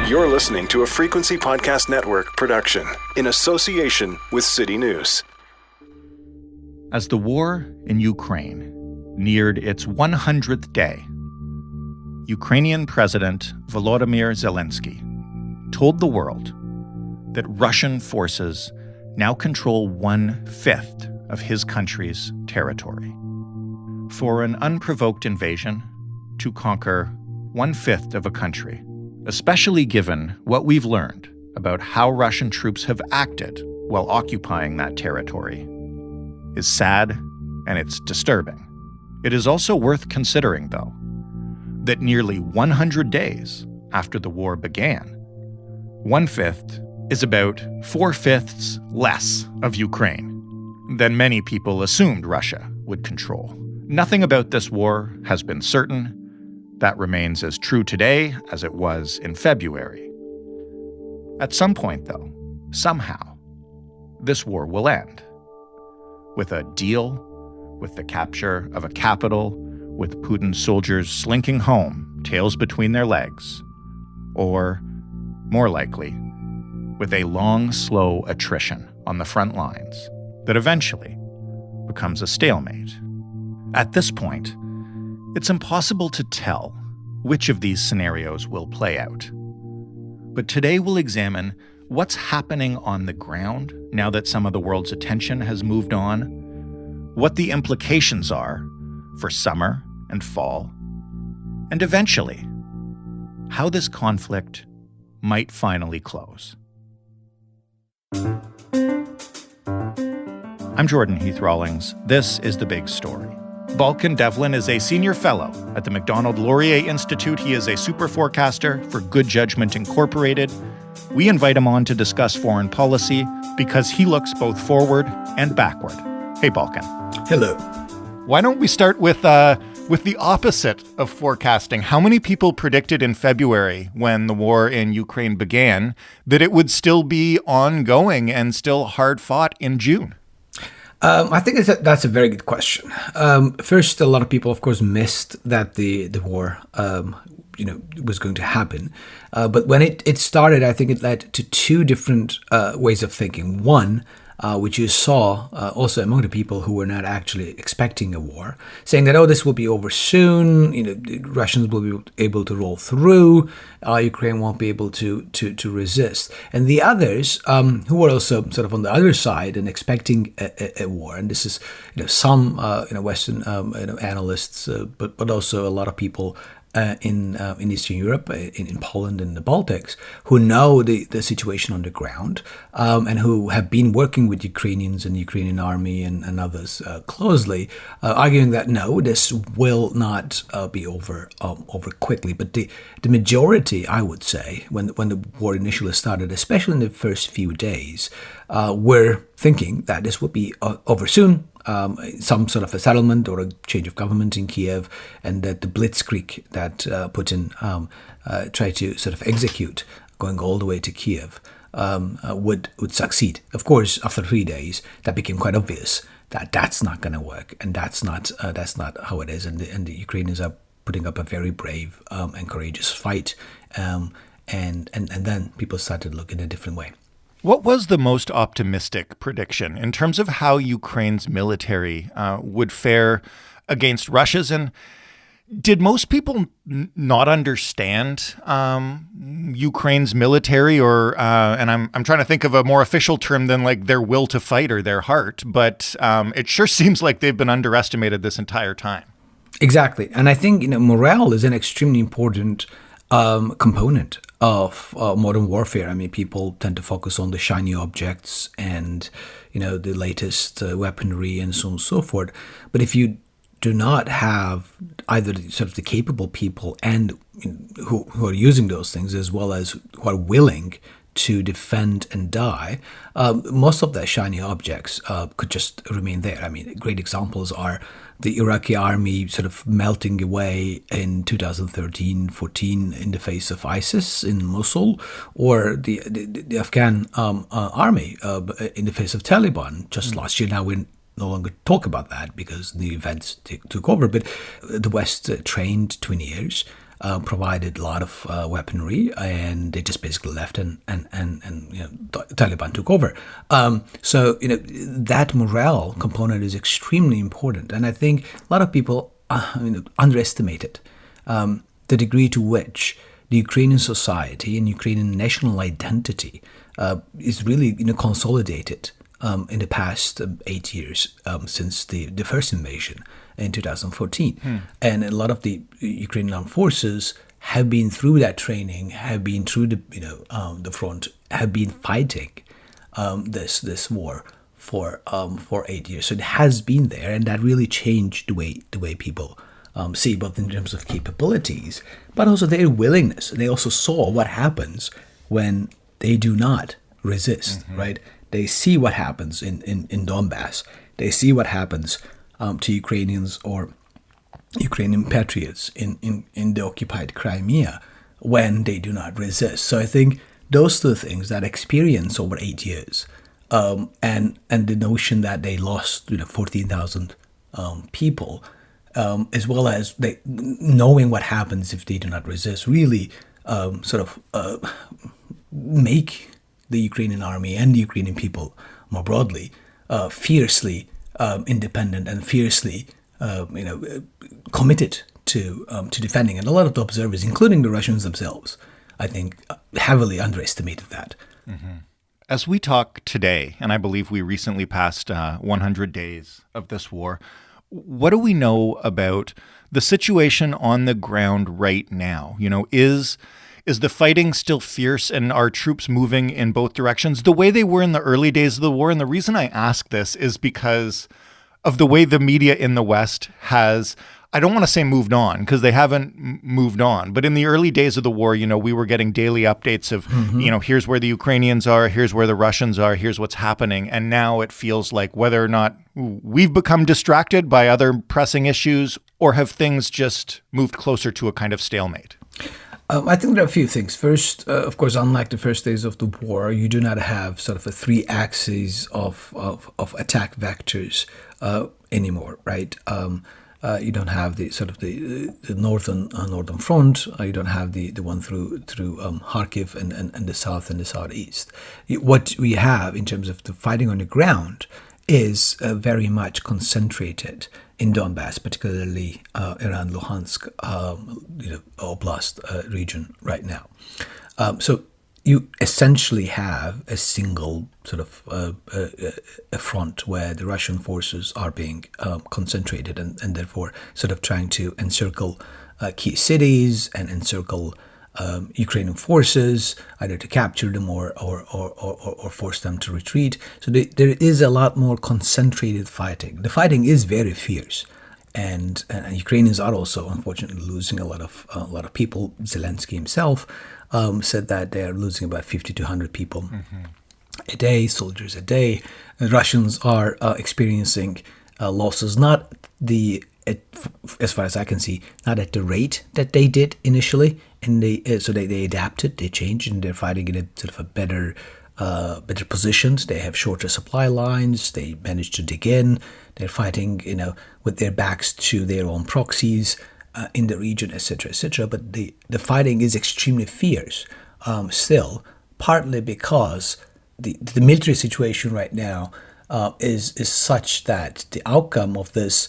You're listening to a Frequency Podcast Network production in association with CityNews. As the war in Ukraine neared its 100th day, Ukrainian President Volodymyr Zelenskyy told the world that Russian forces now control 1/5 of his country's territory. For an unprovoked invasion to conquer 1/5 of a country, especially given what we've learned about how Russian troops have acted while occupying that territory, is sad and it's disturbing. It is also worth considering, though, that nearly 100 days after the war began, 1/5 is about 4/5 less of Ukraine than many people assumed Russia would control. Nothing about this war has been certain. That remains as true today as it was in February. At some point, though, somehow, this war will end. With a deal, with the capture of a capital, with Putin's soldiers slinking home, tails between their legs, or, more likely, with a long, slow attrition on the front lines that eventually becomes a stalemate. At this point, it's impossible to tell which of these scenarios will play out. But today we'll examine what's happening on the ground now that some of the world's attention has moved on, what the implications are for summer and fall, and eventually, how this conflict might finally close. I'm Jordan Heath Rawlings. This is The Big Story. Balkan Devlen is a senior fellow at the McDonald Laurier Institute. He is a Superforecaster for Good Judgment Incorporated. We invite him on to discuss foreign policy because he looks both forward and backward. Hey, Balkan. Hello. Why don't we start with the opposite of forecasting? How many people predicted in February, when the war in Ukraine began, that it would still be ongoing and still hard-fought in June? I think that's a very good question. First, a lot of people, of course, missed that the war, was going to happen. But when it started, I think it led to two different ways of thinking. One, which you saw also among the people who were not actually expecting a war, saying that, this will be over soon, the Russians will be able to roll through, Ukraine won't be able to resist. And the others, who were also sort of on the other side and expecting a war, and this is, some, Western, analysts, but also a lot of people in Eastern Europe, in Poland and the Baltics, who know the situation on the ground, and who have been working with Ukrainians and the Ukrainian army and others closely, arguing that no, this will not be over quickly. But the majority, I would say, when the war initially started, especially in the first few days, were thinking that this would be over soon. Some sort of a settlement or a change of government in Kiev, and that the blitzkrieg that Putin tried to sort of execute, going all the way to Kiev, would succeed. Of course, after 3 days, that became quite obvious that that's not going to work, and that's not how it is. And the Ukrainians are putting up a very brave and courageous fight, and then people started looking a different way. What was the most optimistic prediction in terms of how Ukraine's military would fare against Russia's? And did most people not understand Ukraine's military, or and I'm trying to think of a more official term than like their will to fight or their heart, but it sure seems like they've been underestimated this entire time. Exactly, and I think morale is an extremely important component of modern warfare. I mean, people tend to focus on the shiny objects and, the latest weaponry and so on and so forth. But if you do not have either sort of the capable people and who are using those things, as well as who are willing to defend and die, most of the shiny objects could just remain there. I mean, great examples are the Iraqi army sort of melting away in 2013-14 in the face of ISIS in Mosul, or the Afghan army in the face of Taliban just last year. Now we no longer talk about that because the events took over, but the West trained 20 years provided a lot of weaponry, and they just basically left, and Taliban took over. So that morale component is extremely important, and I think a lot of people underestimated the degree to which the Ukrainian society and Ukrainian national identity is really consolidated in the past 8 years since the first invasion in 2014. And a lot of the Ukrainian armed forces have been through that training, have been through the front, have been fighting this war for 8 years. So it has been there, and that really changed the way people see, both in terms of capabilities, but also their willingness. They also saw what happens when they do not resist, right? They see what happens in Donbass. They see what happens to Ukrainians or Ukrainian patriots in the occupied Crimea when they do not resist. So I think those two things, that experience over 8 years, and the notion that they lost 14,000 people, as well as knowing what happens if they do not resist, really make the Ukrainian army and the Ukrainian people more broadly fiercely independent and fiercely committed to defending. And a lot of the observers, including the Russians themselves, I think heavily underestimated that. As we talk today, and I believe we recently passed 100 days of this war, what do we know about the situation on the ground right now? Is the fighting still fierce, and are troops moving in both directions the way they were in the early days of the war? And the reason I ask this is because of the way the media in the West has, I don't want to say moved on, because they haven't moved on, but in the early days of the war, we were getting daily updates of, here's where the Ukrainians are, here's where the Russians are, here's what's happening. And now it feels like whether or not we've become distracted by other pressing issues, or have things just moved closer to a kind of stalemate? I think there are a few things. First, of course, unlike the first days of the war, you do not have sort of a three axes of attack vectors anymore, right? You don't have the sort of the northern front. You don't have the one through Kharkiv and the south and the southeast. What we have in terms of the fighting on the ground is very much concentrated in Donbass, particularly around Luhansk, Oblast region right now. So you essentially have a single sort of a front where the Russian forces are being concentrated and therefore sort of trying to encircle key cities and encircle Ukrainian forces, either to capture them or force them to retreat. So there is a lot more concentrated fighting. The fighting is very fierce, and Ukrainians are also unfortunately losing a lot of people. Zelenskyy himself said that they are losing about 50 to 100 people a day, soldiers a day. The Russians are experiencing losses, as far as I can see, not at the rate that they did initially, and they adapted, they changed, and they're fighting in a sort of a better positions. They have shorter supply lines. They managed to dig in. They're fighting, with their backs to their own proxies in the region, etc., etc. But the fighting is extremely fierce still, partly because the military situation right now is such that the outcome of this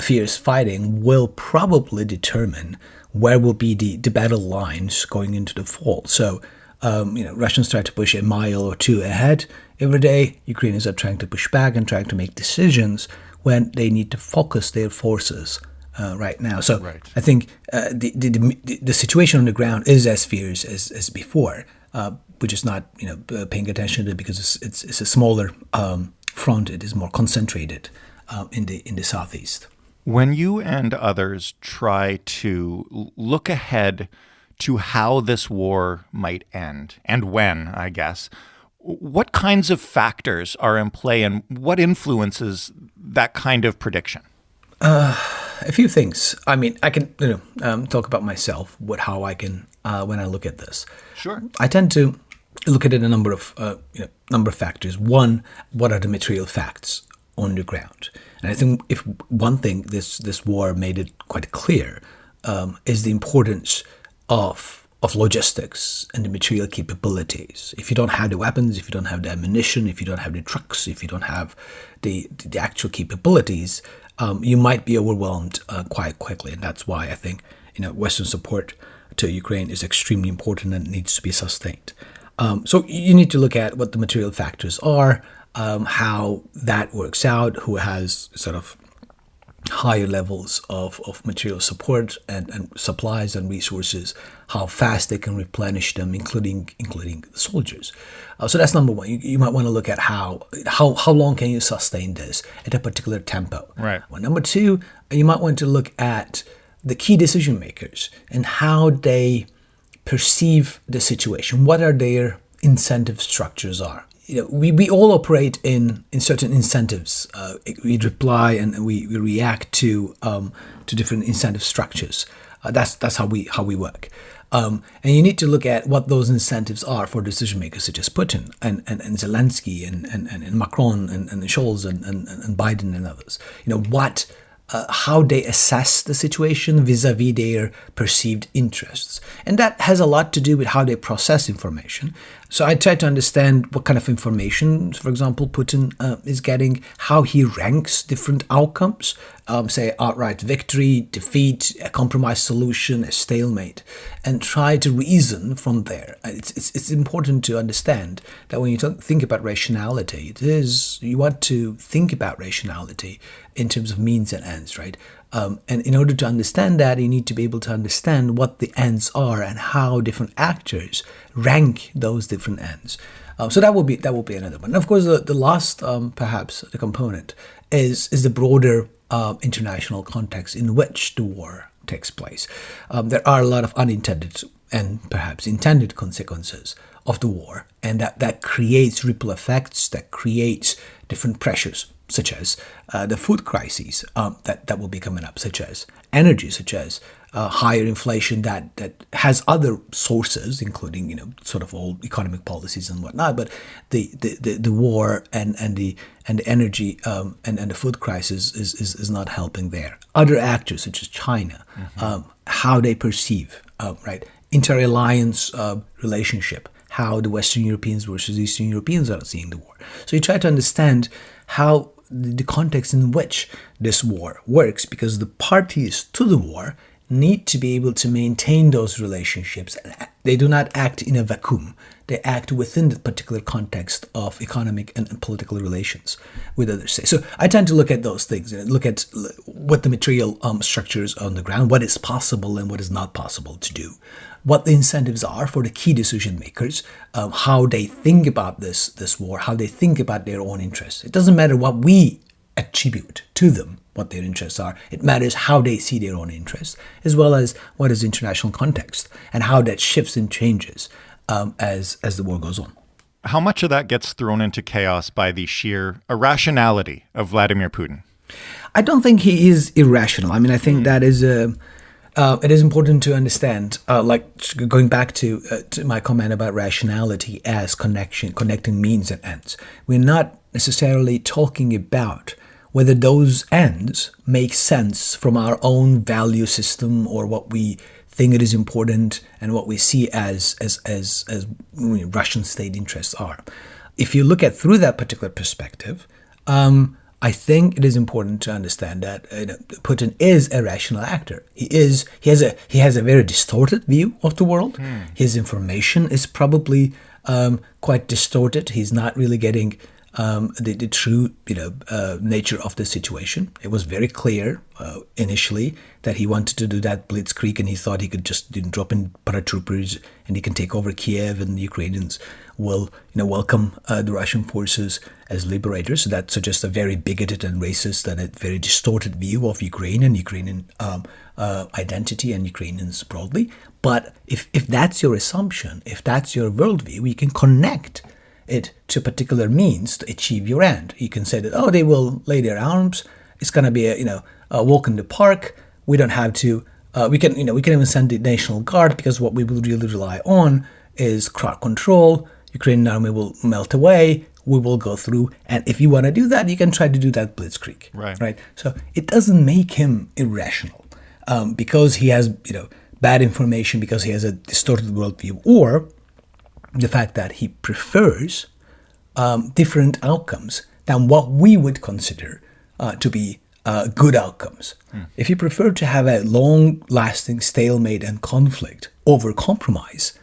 fierce fighting will probably determine where will be the battle lines going into the fall. So, Russians try to push a mile or two ahead every day. Ukrainians are trying to push back and trying to make decisions when they need to focus their forces right now. So right. I think the situation on the ground is as fierce as before. We're just not paying attention to it because it's a smaller front. It is more concentrated in the southeast. When you and others try to look ahead to how this war might end, and when, I guess, what kinds of factors are in play, and what influences that kind of prediction? A few things. I mean, I can talk about myself, how I can when I look at this. Sure. I tend to look at it a number of factors. One, what are the material facts on the ground? And I think if one thing this war made it quite clear is the importance of logistics and the material capabilities. If you don't have the weapons, if you don't have the ammunition, if you don't have the trucks, if you don't have the actual capabilities, you might be overwhelmed quite quickly. And that's why I think Western support to Ukraine is extremely important and needs to be sustained. So you need to look at what the material factors are, how that works out, who has sort of higher levels of material support and supplies and resources, how fast they can replenish them, including the soldiers. So that's number one. You might want to look at how long can you sustain this at a particular tempo. Right. Well, number two, you might want to look at the key decision makers and how they perceive the situation. What are their incentive structures are. We all operate in certain incentives. We reply and we react to different incentive structures. That's how we work. And you need to look at what those incentives are for decision makers such as Putin and Zelenskyy and Macron and Scholz and Biden and others. How they assess the situation vis-a-vis their perceived interests. And that has a lot to do with how they process information. So I try to understand what kind of information, for example, Putin is getting, how he ranks different outcomes, say outright victory, defeat, a compromise solution, a stalemate, and try to reason from there. It's important to understand that when you think about rationality, you want to think about rationality in terms of means and ends, right? And in order to understand that, you need to be able to understand what the ends are and how different actors rank those different ends. So that will be another one. And of course, the last, perhaps, the component is the broader international context in which the war takes place. There are a lot of unintended and perhaps intended consequences of the war, and that creates ripple effects, that creates different pressures, such as the food crises that will be coming up, such as energy, such as higher inflation that has other sources, including sort of all economic policies and whatnot. But the war and the energy and the food crisis is not helping there. Other actors such as China, how they perceive right inter-alliance relationship, how the Western Europeans versus Eastern Europeans are seeing the war. So you try to understand how the context in which this war works, because the parties to the war need to be able to maintain those relationships. They do not act in a vacuum. They act within the particular context of economic and political relations with others. So I tend to look at those things, look at what the material structures on the ground, what is possible and what is not possible to do, what the incentives are for the key decision makers, how they think about this war, how they think about their own interests. It doesn't matter what we attribute to them, what their interests are. It matters how they see their own interests, as well as what is the international context and how that shifts and changes as the war goes on. How much of that gets thrown into chaos by the sheer irrationality of Vladimir Putin? I don't think he is irrational. I mean, I think that is it is important to understand, like going back to my comment about rationality as connecting means and ends. We're not necessarily talking about whether those ends make sense from our own value system or what we think it is important and what we see as Russian state interests are. If you look at through that particular perspective, I think it is important to understand that Putin is a rational actor. He has a very distorted view of the world. His information is probably quite distorted. He's not really getting the true nature of the situation. It was very clear initially that he wanted to do that blitzkrieg, and he thought he could just drop in paratroopers and he can take over Kiev, and the Ukrainians will welcome the Russian forces as liberators. So that suggests a very bigoted and racist and a very distorted view of Ukraine and Ukrainian identity and Ukrainians broadly. But if that's your assumption, if that's your worldview, you can connect it to particular means to achieve your end. You can say that, they will lay their arms. It's going to be a walk in the park. We don't have to. We can even send the National Guard, because what we will really rely on is crowd control. Ukrainian army will melt away. We will go through, and if you want to do that, you can try to do that blitzkrieg. Right. So it doesn't make him irrational. because he has bad information, because he has a distorted worldview, or the fact that he prefers different outcomes than what we would consider to be good outcomes. If you prefer to have a long-lasting stalemate and conflict over compromise,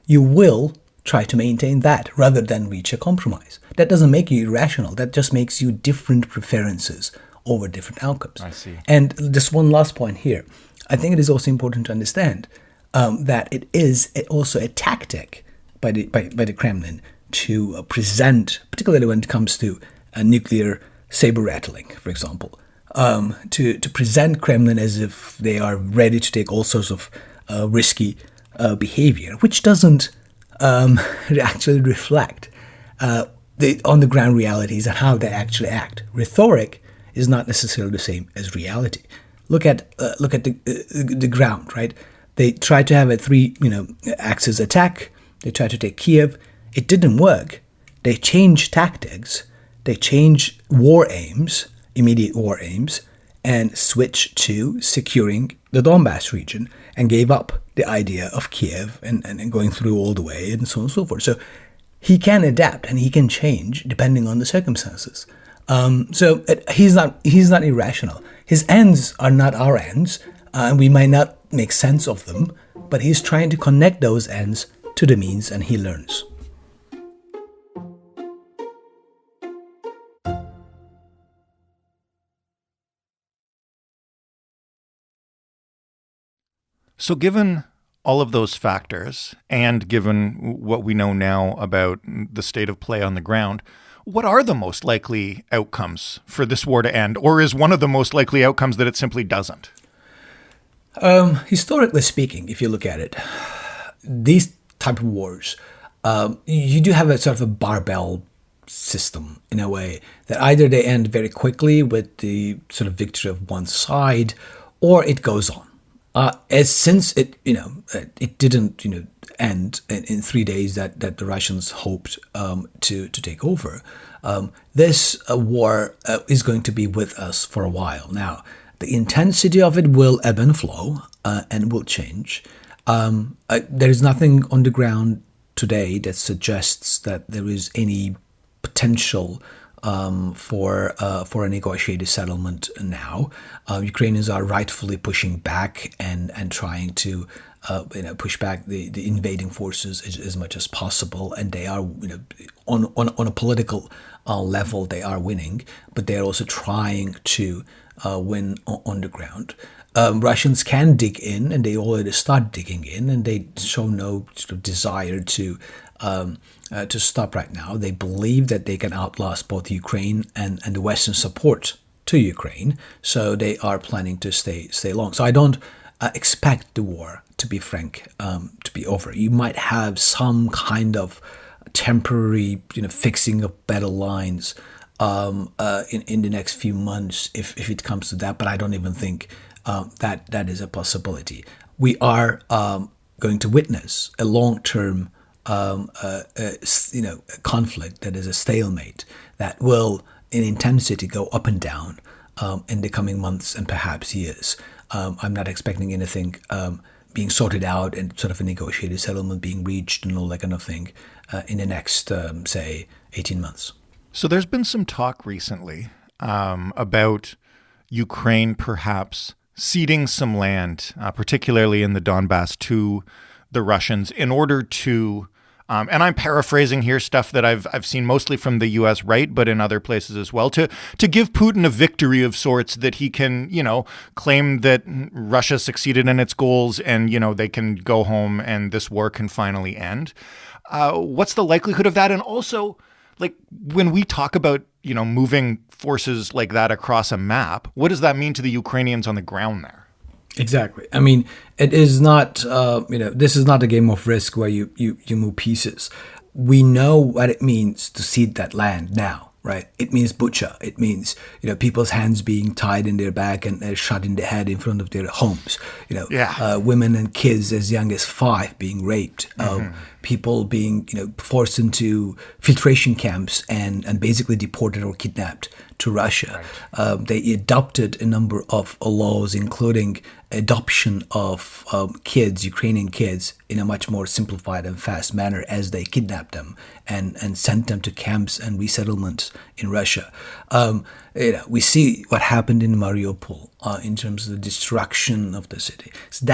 you will try to maintain that rather than reach a compromise. That doesn't make you irrational. That just makes you different preferences over different outcomes. I see. And just one last point here. I think it is also important to understand that it is also a tactic by the Kremlin to present, particularly when it comes to nuclear saber rattling, for example, to present Kremlin as if they are ready to take all sorts of risky behavior, which doesn't actually reflect the on-the-ground realities and how they actually act. Rhetoric is not necessarily the same as reality. Look at the ground, right? They tried to have a three-axis attack. They tried to take Kiev. It didn't work. They changed tactics. They changed war aims, immediate war aims, and switched to securing the Donbass region and gave up the idea of Kiev and going through all the way and so on and so forth. So he can adapt and he can change depending on the circumstances. He's not irrational. His ends are not our ends, and we might not make sense of them, but he's trying to connect those ends to the means, and he learns. So given all of those factors, and given what we know now about the state of play on the ground, what are the most likely outcomes for this war to end? Or is one of the most likely outcomes that it simply doesn't? Historically speaking, if you look at it, these type of wars, you do have a sort of a barbell system in a way that either they end very quickly with the sort of victory of one side, or it goes on. Since it didn't end in 3 days that the Russians hoped to take over, this war is going to be with us for a while. Now, the intensity of it will ebb and flow and will change. There is nothing on the ground today that suggests that there is any potential for a negotiated settlement now. Ukrainians are rightfully pushing back and trying to push back the invading forces as much as possible, and they are on a political level they are winning, but they are also trying to win on the ground. Russians can dig in, and they already start digging in, and they show no sort of desire to stop right now. They believe that they can outlast both Ukraine and the Western support to Ukraine, so they are planning to stay long. So I don't expect the war, to be frank, to be over. You might have some kind of temporary, fixing of battle lines in the next few months if it comes to that, but I don't even think that is a possibility. We are going to witness a long-term conflict that is a stalemate that will, in intensity, go up and down in the coming months and perhaps years. I'm not expecting anything being sorted out and sort of a negotiated settlement being reached and all that kind of thing in the next, say, 18 months. So there's been some talk recently about Ukraine perhaps ceding some land, particularly in the Donbass, to the Russians in order to, and I'm paraphrasing here stuff that I've seen mostly from the U.S. right, but in other places as well, to give Putin a victory of sorts that he can, claim that Russia succeeded in its goals and, they can go home and this war can finally end. What's the likelihood of that? And also, like, when we talk about, moving forces like that across a map, what does that mean to the Ukrainians on the ground there? Exactly. I mean, it is not, this is not a game of Risk where you move pieces. We know what it means to cede that land now, right? It means Bucha. It means, people's hands being tied in their back and shot in the head in front of their homes. Women and kids as young as 5 being raped. people being forced into filtration camps and basically deported or kidnapped to Russia. Right. They adopted a number of laws, including adoption of kids, Ukrainian kids, in a much more simplified and fast manner as they kidnapped them and sent them to camps and resettlements in Russia. We see what happened in Mariupol in terms of the destruction of the city. So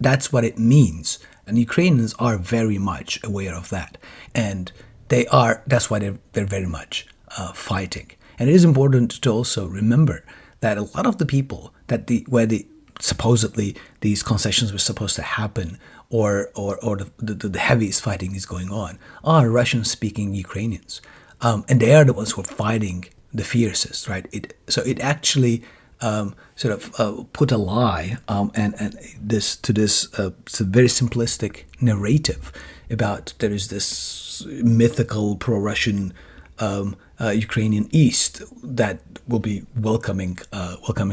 that's what it means. And Ukrainians are very much aware of that. And that's why they're very much fighting. And it is important to also remember that a lot of the people where supposedly these concessions were supposed to happen or the heaviest fighting is going on are Russian-speaking Ukrainians. And they are the ones who are fighting the fiercest, right? It actually put a lie and this very simplistic narrative about there is this mythical pro-Russian Ukrainian East that will be welcoming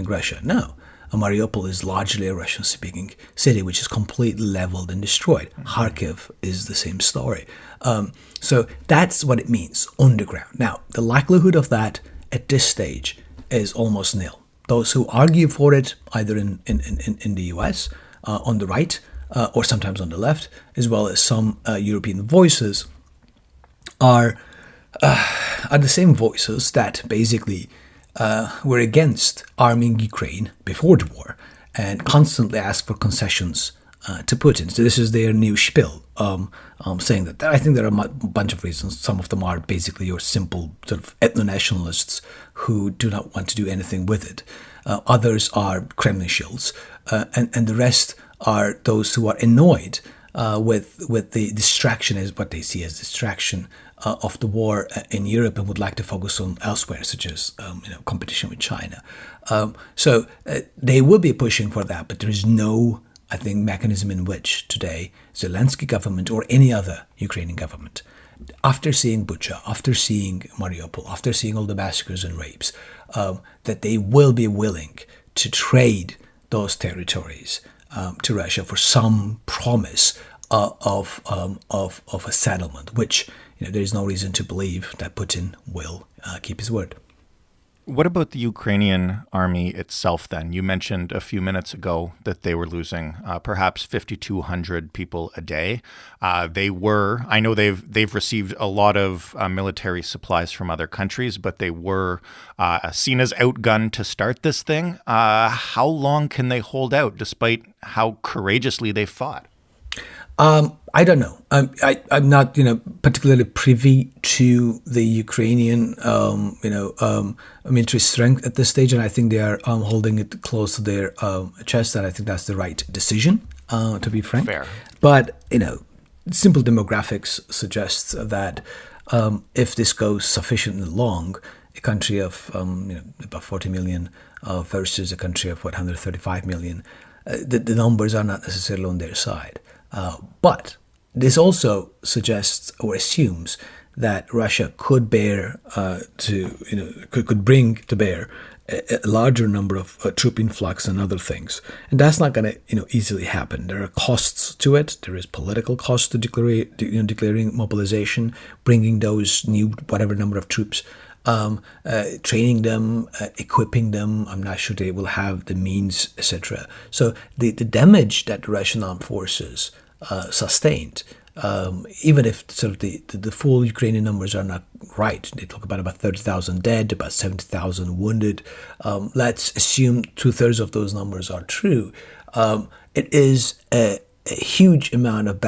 Russia. No. Mariupol is largely a Russian-speaking city, which is completely leveled and destroyed. Kharkiv is the same story. So that's what it means, underground. Now, the likelihood of that at this stage is almost nil. Those who argue for it, either in the US, on the right, or sometimes on the left, as well as some European voices, are the same voices that basically were against arming Ukraine before the war and constantly ask for concessions to Putin. So this is their new spiel, saying that. I think there are a bunch of reasons. Some of them are basically your simple sort of ethno-nationalists who do not want to do anything with it. Others are Kremlin shills, and the rest are those who are annoyed with the distraction, as what they see as distraction of the war in Europe, and would like to focus on elsewhere, such as competition with China. So they will be pushing for that, but there is no, I think, mechanism in which today Zelenskyy government or any other Ukrainian government, after seeing Bucha, after seeing Mariupol, after seeing all the massacres and rapes, that they will be willing to trade those territories to Russia for some promise of a settlement, which there is no reason to believe that Putin will keep his word. What about the Ukrainian army itself then? You mentioned a few minutes ago that they were losing perhaps 5,200 people a day. I know they've received a lot of military supplies from other countries, but they were seen as outgunned to start this thing. How long can they hold out despite how courageously they fought? I don't know. I'm not, particularly privy to the Ukrainian, military strength at this stage, and I think they are holding it close to their chest, and I think that's the right decision, to be frank. Fair. But, simple demographics suggests that if this goes sufficiently long, a country of, about 40 million versus a country of, 135 million, the numbers are not necessarily on their side. But this also suggests or assumes that Russia could could bring to bear a larger number of troop influx and other things, and that's not going to easily happen. There are costs to it. There is political cost to declaring mobilization, bringing those new whatever number of troops, training them, equipping them. I'm not sure they will have the means, etc. So the damage that the Russian armed forces sustained, even if sort of the full Ukrainian numbers are not right. They talk about 30,000 dead, about 70,000 wounded. Let's assume 2/3 of those numbers are true. It is a huge amount of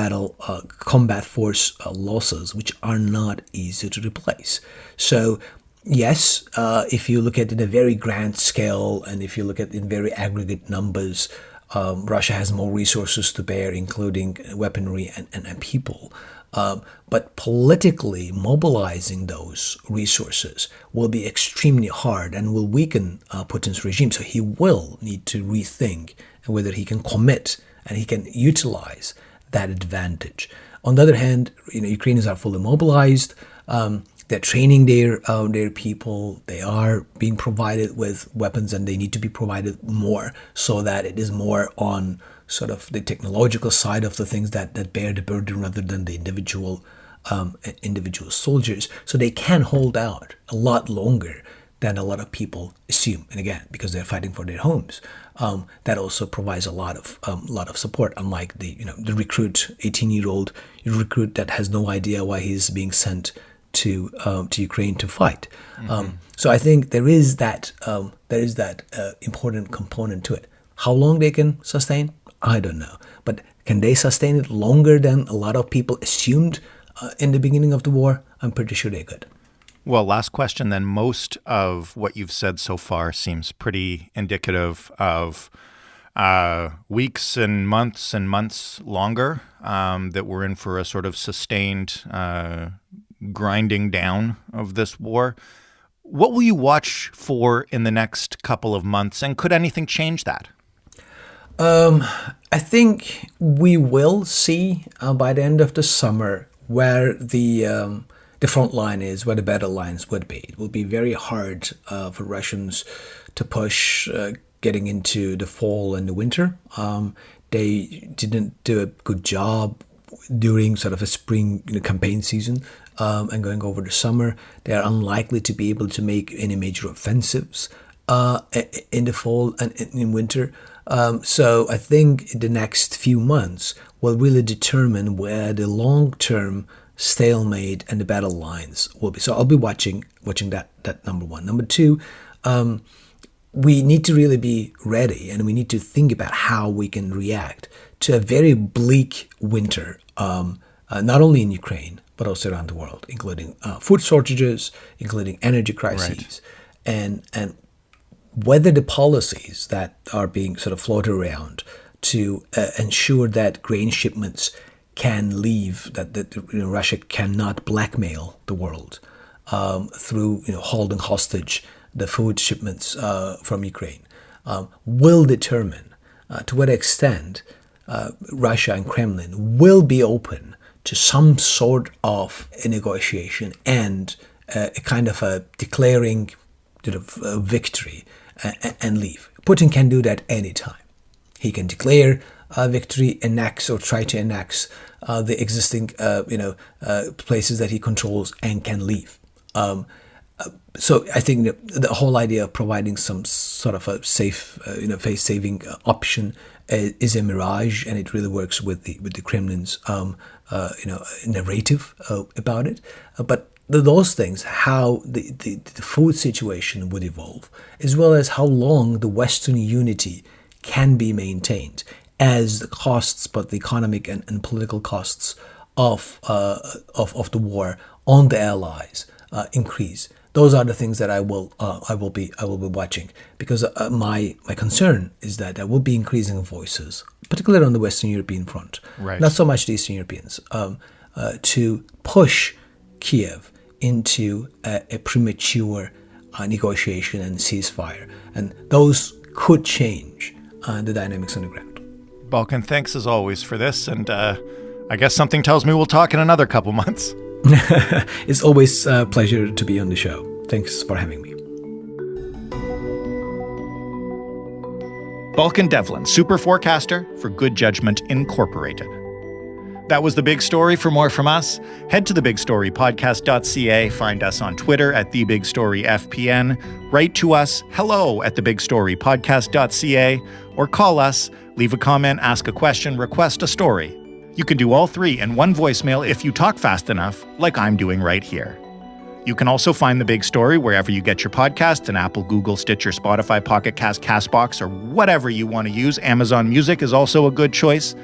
combat force losses, which are not easy to replace. So yes, if you look at it in a very grand scale, and if you look at it in very aggregate numbers, Russia has more resources to bear, including weaponry and people. But politically, mobilizing those resources will be extremely hard and will weaken Putin's regime. So he will need to rethink whether he can commit and he can utilize that advantage. On the other hand, Ukrainians are fully mobilized. They're training their people. They are being provided with weapons, and they need to be provided more so that it is more on sort of the technological side of the things that bear the burden rather than the individual soldiers. So they can hold out a lot longer than a lot of people assume. And again, because they're fighting for their homes, that also provides a lot of support. Unlike the 18-year-old recruit that has no idea why he's being sent to Ukraine to fight. So I think there is that important component to it. How long they can sustain, I don't know. But can they sustain it longer than a lot of people assumed in the beginning of the war? I'm pretty sure they could. Well, last question then. Most of what you've said so far seems pretty indicative of weeks and months longer, that we're in for a sort of sustained grinding down of this war. What will you watch for in the next couple of months, and could anything change that? I think we will see by the end of the summer where the front line is, where the battle lines would be. It will be very hard for Russians to push getting into the fall and the winter. They didn't do a good job during sort of a spring campaign season and going over the summer. They are unlikely to be able to make any major offensives in the fall and in winter. So I think the next few months will really determine where the long-term stalemate and the battle lines will be. So I'll be watching that number one. Number two, we need to really be ready, and we need to think about how we can react to a very bleak winter, not only in Ukraine, but also around the world, including food shortages, including energy crises, right. and whether the policies that are being sort of floated around to ensure that grain shipments can leave, that Russia cannot blackmail the world through holding hostage the food shipments from Ukraine, will determine to what extent Russia and Kremlin will be open to some sort of a negotiation and a kind of a declaring a victory and leave. Putin can do that anytime. He can declare victory, annex or try to annex the existing places that he controls, and can leave. So I think the whole idea of providing some sort of a safe, face-saving option is a mirage, and it really works with the Kremlin's narrative about it. But those things, how the food situation would evolve, as well as how long the Western unity can be maintained as the costs, but the economic and political costs of the war on the allies increase. Those are the things that I will be watching, because my concern is that there will be increasing voices, particularly on the Western European front, right. Not so much the Eastern Europeans, to push Kiev into a premature negotiation and ceasefire, and those could change the dynamics on the ground. Balkan, thanks as always for this, and I guess something tells me we'll talk in another couple months. It's always a pleasure to be on the show. Thanks for having me. Balkan Devlen, Superforecaster for Good Judgment Incorporated. That was The Big Story. For more from us, head to thebigstorypodcast.ca, find us on Twitter at TheBigStoryFPN, write to us, hello@thebigstorypodcast.ca, or call us, leave a comment, ask a question, request a story. You can do all three in one voicemail if you talk fast enough, like I'm doing right here. You can also find The Big Story wherever you get your podcasts, in Apple, Google, Stitcher, Spotify, Pocket Cast, CastBox, or whatever you want to use. Amazon Music is also a good choice.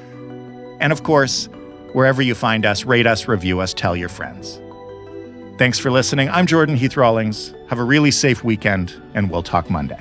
And of course, wherever you find us, rate us, review us, tell your friends. Thanks for listening. I'm Jordan Heath Rawlings. Have a really safe weekend, and we'll talk Monday.